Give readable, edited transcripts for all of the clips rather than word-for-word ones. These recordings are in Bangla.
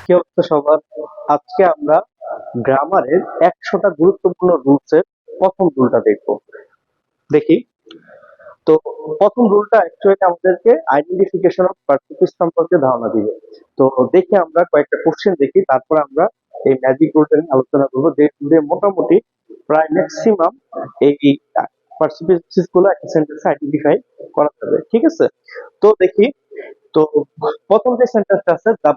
কি অবস্থা সবার? আজকে আমরা গ্রামারের 100টা গুরুত্বপূর্ণ রুলসের প্রথম রুলটা দেখব। দেখি। তো প্রথম রুলটা অ্যাকচুয়ালি আমাদেরকে আইডেন্টিফিকেশন অফ পার্সিপিস সম্পর্কে ধারণা দিবে। তো দেখি আমরা কয়েকটা কোশ্চেন দেখি, তারপর আমরা এই ম্যাজিক রুলটা নিয়ে আলোচনা করবো, যে মোটামুটি প্রায় ম্যাক্সিমাম এই পার্সিপিস গুলো একটা সেন্টেন্সে আইডেন্টিফাই করা যাবে। ঠিক আছে? তো দেখি। তো প্রথম যে সেন্টেন্সটা আছে, দ্য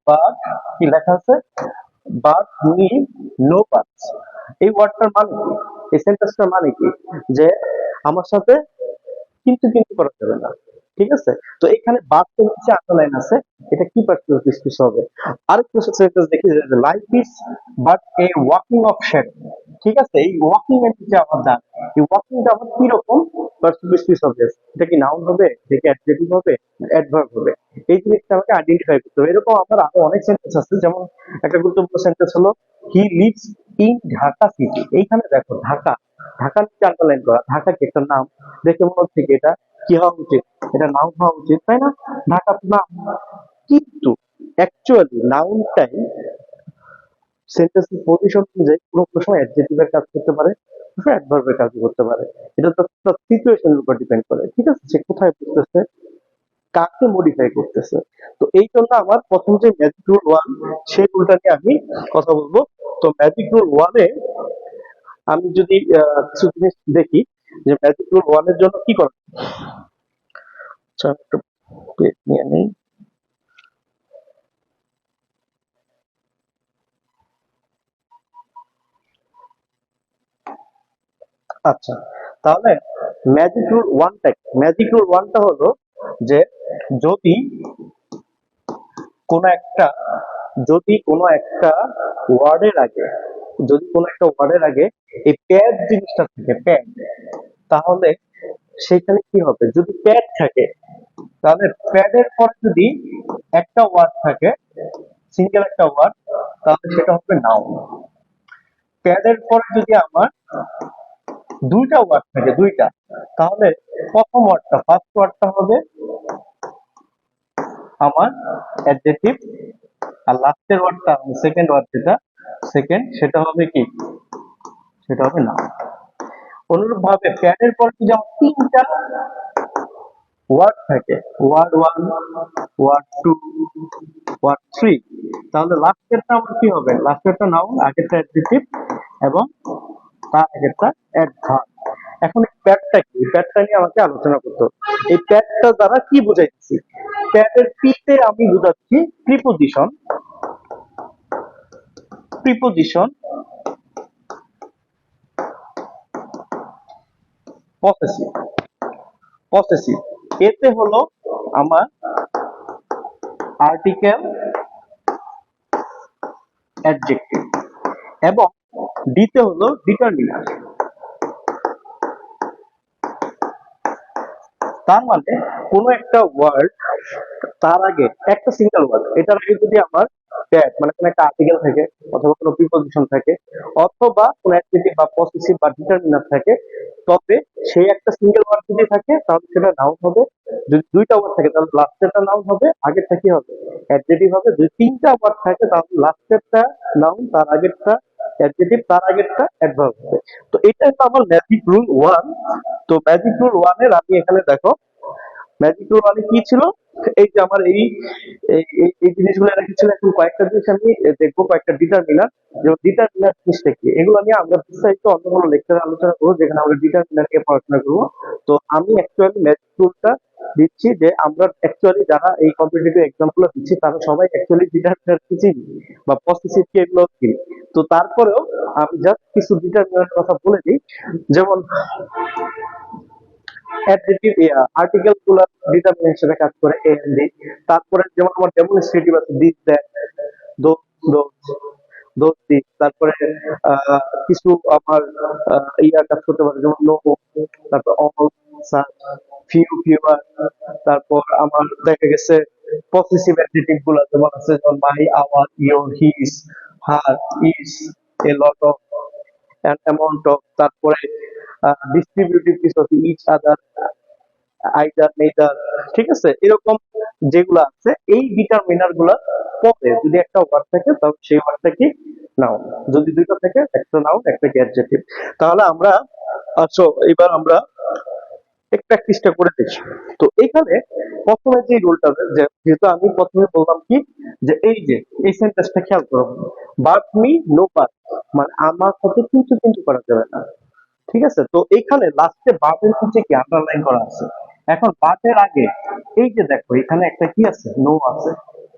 বার্ড কি লেখা আছে? Bird need no parts. এই ওয়ার্ডটার মানে কি? এই সেন্টেন্সটার মানে কি? যে আমার সাথে কিন্তু করা যাবে না। ঠিক আছে? তো এখানে বার্ড তো নিচে আন্ডারলাইন আছে, এটা কি পার্সিপিস হবে? আরেকটা সেন্টেন্স দেখি, life is but a walking of shadow. ঠিক আছে? এই ওয়াকিং এর নিচে আমার দাগ, এই ওয়াকিংটা আমার কি রকম পার্সিপিস হবে? এটা কি নাউন হবে, এটা কি অ্যাডজেক্টিভ হবে, অ্যাডভার্ব হবে? এই জিনিসটা আমাকে আইডেন্টিফাই করতে হবে। এরকম আমার আরো অনেক সেন্টেন্স আছে, যেমন একটা গুরুত্বপূর্ণ সেন্টেন্স হলো he lives in Dhaka city. এইখানে দেখো ঢাকা, ঢাকার নিচে আন্ডারলাইন করা, ঢাকা কি একটা নাম? দেখে মনে হচ্ছে কি এটা কি হওয়া উচিত? এটা নাউন হওয়া উচিত, তাই না? ঢাকা তো নাম। কিন্তু অ্যাকচুয়ালি নাউনটাই সেন্টেন্সের পজিশন অনুযায়ী কোনো সময় অ্যাডজেক্টিভের কাজ করতে পারে, কোনো সময় অ্যাডভার্বের কাজ করতে পারে। এটা তো তার সিচুয়েশনের উপর ডিপেন্ড করে। ঠিক আছে? সে কোথায় বুঝতেছে, কাকে মডিফাই করতেছে। তো এই জন্য আমার প্রথম যে ম্যাজিক রুল ওয়ান, সেই রুলটা নিয়ে আমি কথা বলবো। তো ম্যাজিক রুল ওয়ানে আমি যদি কিছু জিনিস দেখি, যে ম্যাজিক রুল ওয়ানের জন্য কি করা। আচ্ছা, একটু পেজ নিয়ে নেই। আচ্ছা, তাহলে ম্যাজিক রুল ওয়ানটা হলো যে যদি কোনো একটা যদি কোনো একটা ওয়ার্ডের আগে যদি কোনো একটা ওয়ার্ডের আগে এই প্যাড জিনিসটা থাকে, প্যাড, তাহলে সেখানে কি হবে? যদি প্যাড থাকে, তাহলে প্যাডের পরে যদি একটা ওয়ার্ড থাকে, সিঙ্গেল একটা ওয়ার্ড, তাহলে সেটা হবে নাউন। প্যাডের পরে যদি আমার দুইটা ওয়ার্ড থাকে, দুইটা, তাহলে প্রথম ওয়ার্ডটা, ফার্স্ট ওয়ার্ডটা হবে আমার অ্যাডজেক্টিভ, আর লাস্টের ওয়ার্ডটা, সেকেন্ড ওয়ার্ড যেটা, সেটা হবে কি? সেটা হবে নাউন। অনুরূপ ভাবে প্যাডের পর যদি আমার তিনটা ওয়ার্ড থাকে, word one, word two, word three, তাহলে লাস্টেরটা আমার কি হবে? লাস্টেরটা নাউন, আগেরটা অ্যাডজেক্টিভ, এবং তার আগেরটা অ্যাডভার্ব। এখন এই প্যাডটা কি? এই প্যাডটা নিয়ে আমাকে আলোচনা করতে হবে। এই প্যাডটা দ্বারা কি বুঝাইছি? প্যাডের পিতে আমি বুঝাচ্ছি প্রিপোজিশন, প্রিপোজিশন, পসেসিভ, পসেসিভ। এতে হলো আমার আর্টিকেল, অ্যাডজেক্টিভ, এবং ডিতে হলো ডিটারমিনার। তার মানে কোনো একটা ওয়ার্ড, তার আগে একটা সিঙ্গেল ওয়ার্ড, এটার আগে যদি আমার প্যাড মানে কোনো একটা আর্টিকেল থাকে, অথবা কোনো প্রিপোজিশন থাকে, অথবা কোনো অ্যাডজেক্টিভ বা পসেসিভ বা ডিটারমিনার থাকে, তবে সেই একটা সিঙ্গেল ওয়ার্ড যদি থাকে, তাহলে সেটা নাউন হবে। যদি দুইটা ওয়ার্ড থাকে, তাহলে লাস্টেরটা নাউন হবে, আগেরটা কি হবে? অ্যাডজেক্টিভ হবে। যদি তিনটা ওয়ার্ড থাকে, তাহলে লাস্টেরটা নাউন, তার আগেরটা অ্যাডজেক্টিভ, তার আগেরটা অ্যাডভার্ব হবে। তো এটা হলো আমার ম্যাজিক রুল ওয়ান। তো ম্যাজিক রুল ওয়ানের আমি এখানে দেখো, ম্যাজিক রুল মানে কি ছিল? এই যে আমার এই জিনিসগুলো রেখেছিল। এখন কয়েকটা জিনিস আমি দেখবো, কয়েকটা ডিটারমিনার। যেমন ডিটারমিনার জিনিসটা কি, এগুলো নিয়ে আমরা বিস্তারিত অন্য কোনো লেকচারে আলোচনা করবো, যেখানে আমরা ডিটারমিনার নিয়ে পড়াশোনা করবো। তো আমি অ্যাকচুয়ালি ম্যাজিক রুলটা দিচ্ছি, যে আমরা অ্যাকচুয়ালি যারা এই কম্পিটিটিভ এক্সাম গুলো দিচ্ছি, তারা সবাই অ্যাকচুয়ালি ডিটারমিনার কি চিনি, বা পসেসিভ কি, এগুলো চিনি। তো তারপরেও আমি জাস্ট কিছু ডিটারমিনার কথা বলে দিই। যেমন অ্যাডজেক্টিভ, আর্টিকেল গুলা ডিটারমিনেন্ট হিসেবে কাজ করে, এ এন্ড ডি। তারপরে যেমন আমার ডেমনস্ট্রেটিভ আছে, this that, those, those, those this. তারপরে কিছু আমার কাজ করতে পারে, যেমন নো, তারপর অল, সাচ, ফিউ, ফিউয়ার। তারপর আমার দেখা গেছে পসেসিভ অ্যাডজেক্টিভ গুলা যেমন আছে, যেমন my, our, your, his, her, is, a lot of, an amount of. তারপরে ডিস্ট্রিবিউটিভ কিছু আছে, ইচ আদার, আইদার নেইদার, ঠিক আছে, এরকম যেগুলো আছে এই ডিটারমিনার গুলা পরে যদি একটা ওয়ার্ড থাকে তাহলে সেই ওয়ার্ডটা কি নাউন, যদি দুইটা থাকে একটা নাউন একটা কি অ্যাডজেক্টিভ। তাহলে আমরা আচ্ছা এবার আমরা এক প্র্যাকটিসটা করে দেখি। তো এখানে প্রথমে যে রুলটা, যেহেতু আমি প্রথমে বললাম কি যে এই সেন্টেন্সটা খেয়াল করো, বাট মি নো বাট, মানে আমার সাথে কিন্তু কিন্তু করা যাবে না, ঠিক আছে। তো এখানে লাস্টে বাটের নিচে কি আন্ডারলাইন করা আছে। এখন বাটের আগে এই যে দেখো এখানে একটা কি আছে, নো আছে,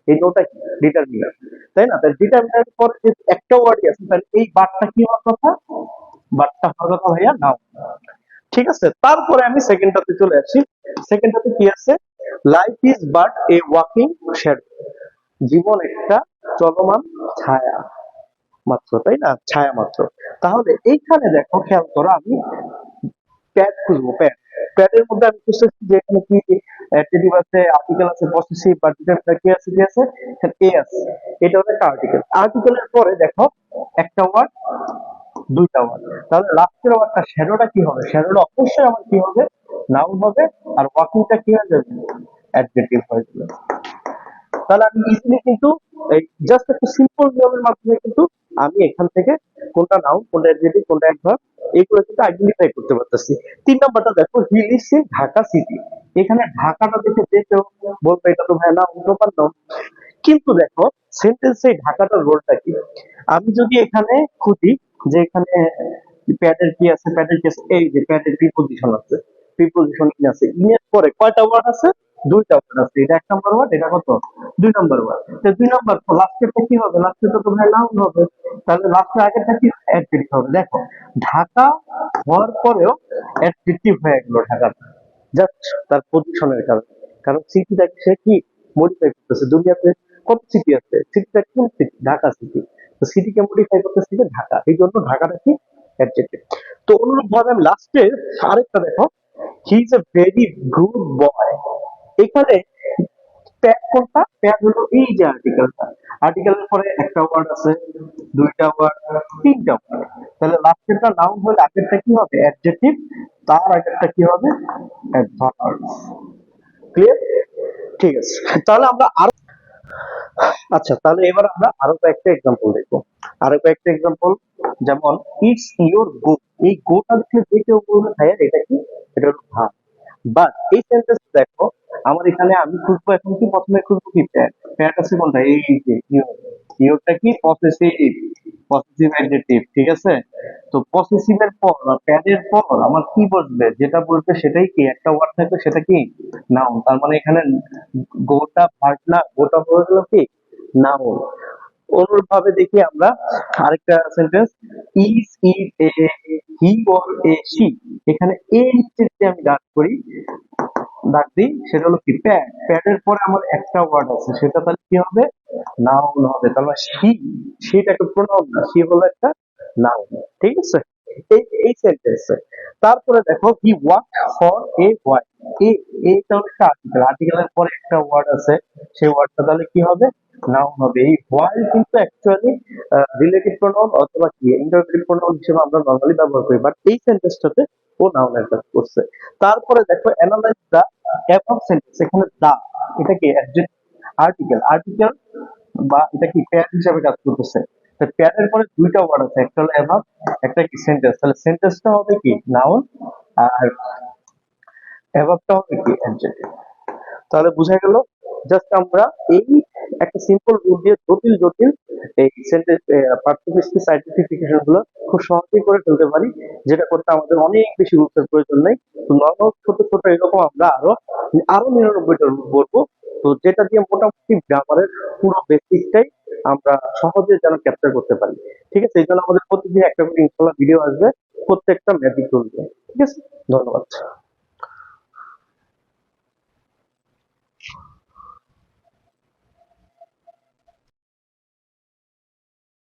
এই নোটা কি ডিটারমিনার, তাই না? তাহলে ডিটারমিনার পর যে একটা ওয়ার্ডই আছে, তাহলে এই বাটটা কি হওয়ার কথা, বাটটা হওয়ার কথা ভাইয়া নাও, ঠিক আছে। তারপরে আমি সেকেন্ডটাতে চলে আসি। সেকেন্ডটাতে কি আছে, life is but a walking shadow, জীবন একটা চলমান ছায়া মাত্র, তাই না, ছায়া মাত্র। তাহলে এইখানে দেখো খেয়াল করো, আমি প্যাড খুঁজবো, প্যাডের মধ্যে আমি খুঁজতেছি যে এখানে কি অ্যাডজেক্টিভ আছে, আর্টিকেল আছে, পসেসিভ বা ডিটারমিনার কি আছে, এখানে এ আছে, এটা হলো একটা আর্টিকেল। আর্টিকেলের পরে দেখো একটা ওয়ার্ড দুইটা ওয়ার্ড, তাহলে লাস্টের ওয়ার্ডটা শ্যাডোটা কি হবে, শ্যাডোটা অবশ্যই আমার কি হবে, নাউন হবে, আর ওয়াকিংটা কি হয়ে যাবে, অ্যাডজেক্টিভ হয়ে যাবে। তাহলে আমি ইজিলি কিন্তু এই জাস্ট একটা সিম্পল নিয়মের মাধ্যমে কিন্তু আমি এখান থেকে কোনটা নাউন কোনটা অ্যাডজেক্টিভ কোনটা অ্যাডভার্ব এগুলো কিন্তু আইডেন্টিফাই করতে পারতেছি। ৩ নাম্বারটা দেখো, he lives in Dhaka city, এখানে ঢাকাটা দেখে যে কেউ বলবে এটা তো ভাই নাউন, প্রপার নাউন, কিন্তু দেখো সেন্টেন্সে ঢাকাটার রোলটা কি। আমি যদি এখানে খুঁজি যে এখানে প্যাডের কি আছে, প্যাডের কি আছে, এই যে প্যাডের প্রিপজিশন আছে, প্রিপজিশন ইন আছে, ইনের পরে কয়টা ওয়ার্ড আছে, দুইটা ওয়ার্ড আছে, এটা ১ নাম্বার ওয়ার্ড, এটা কত ২ নাম্বার ওয়ার্ড। তো ২ নাম্বার লাস্টেরটা কি হবে, লাস্টেরটা তো ভাই নাউন হবে, তাহলে লাস্টের আগেরটা কি অ্যাডজেক্টিভ হবে। দেখো ঢাকা হওয়ার পরেও অ্যাডজেক্টিভ হয়ে গেল ঢাকাটা, জাস্ট তার পজিশনের কারণে, কারণ সিটিটাকে সে কি মডিফাই করতেছে। দুনিয়াতে কত সিটি আছে, সিটিটা কোন সিটি, ঢাকা সিটি, তো সিটিকে মডিফাই করতেছে যে ঢাকা, এই জন্য ঢাকাটা কি অ্যাডজেক্টিভ। তো অনুরূপ ভাবে আমি লাস্টের আরেকটা দেখো, he is a very good boy, এখানে প্যাড কোনটা, প্যাড হলো এই যে আর্টিকেলটা, আর্টিকেলের পরে একটা ওয়ার্ড আছে, দুইটা ওয়ার্ড, তিনটা ওয়ার্ড, তাহলে লাস্টেরটা নাউন হলে আগেরটা কি হবে অ্যাডজেক্টিভ, তার আগেরটা কি হবে অ্যাডভার্ব। ক্লিয়ার? ঠিক আছে, তাহলে আমরা আরো আচ্ছা তাহলে এবার আমরা আরো কয়েকটা এক্সাম্পল দেখবো। আরো কয়েকটা এক্সাম্পল, যেমন ইটস ইওর গো, এই গোটা দেখলে যে কেউ বলবে ভাইয়া এটা কি, এটা হলো ভাব। বাট এই সেন্টেন্স দেখো, আমার এখানে আমি খুঁজবো এখন কি, প্রথমে খুঁজবো কি প্যাড, প্যাড আছে কোনটা, এই যে ইওর, ইওরটা কি পসেসিভ, পসেসিভ অ্যাডজেক্টিভ, ঠিক আছে। তো পসেসিভ এর পর বা প্যাডের পর আমার কি বসবে, যেটা বসবে সেটাই কি, একটা ওয়ার্ড থাকবে সেটা কি নাউন, তার মানে এখানে গোটা ভার্ব না, গোটা হয়ে গেল কি নাউন। অনুরূপ ভাবে দেখি আমরা আরেকটা sentence, is it A he or a she, এখানে এ নিচে যদি আমি দাগ দিই সেটা হলো কি প্যাড, প্যাডের পরে আমার একটা ওয়ার্ড আছে, সেটা তাহলে কি হবে নাউন হবে, তাহলে শি, সেটা একটা প্রোনাউন না, শি হলো একটা নাউন, ঠিক আছে। এই এই সেন্টেন্সে তারপরে দেখো he work for a while, এইটা হলো একটা আর্টিকেল, আর্টিকেলের পরে একটা ওয়ার্ড আছে, সেই ওয়ার্ডটা তাহলে কি হবে নাউন হবে। এই হোয়াইল কিন্তু অ্যাকচুয়ালি রিলেটিভ প্রোনাউন অথবা কি ইন্টারোগেটিভ প্রোনাউন হিসেবে আমরা নরমালি ব্যবহার করি, বাট এই সেন্টেন্সটাতে ও নাউনের কাজ করছে। তারপরে দেখো অ্যানালাইজ দা অ্যাবভ সেন্টেন্স, এখানে দা এটা কি আর্টিকেল, আর্টিকেল বা এটা কি প্যাড হিসেবে কাজ করতেছে। তো প্যাডের পরে দুইটা ওয়ার্ড আছে, একটা হলো অ্যাভাব, একটা কি সেন্টেন্স, তাহলে সেন্টেন্সটা হবে কি নাউন, আর অ্যাভাবটা হবে কি অ্যাডজেক্টিভ। তাহলে বোঝা গেল, জাস্ট আমরা এই একটা সিম্পল রুল দিয়ে জটিল জটিল এই সেন্টেন্স পার্থক্য স্পিচ আইডেন্টিফিকেশন গুলো খুব সহজেই করে ফেলতে পারি, যেটা করতে আমাদের অনেক বেশি রুলসের প্রয়োজন নেই। তো নর্মাল ছোট ছোট এরকম আমরা আরো আরো ৯৯টা রুল বলবো, তো যেটা দিয়ে মোটামুটি গ্রামারের পুরো বেসিকটাই আমরা সহজে যেন ক্যাপচার করতে পারি। ঠিক আছে, এই জন্য আমাদের প্রতিদিন একটা করে ইনশাল্লাহ ভিডিও আসবে প্রত্যেকটা ম্যাজিক রুল দিয়ে। ঠিক আছে, ধন্যবাদ।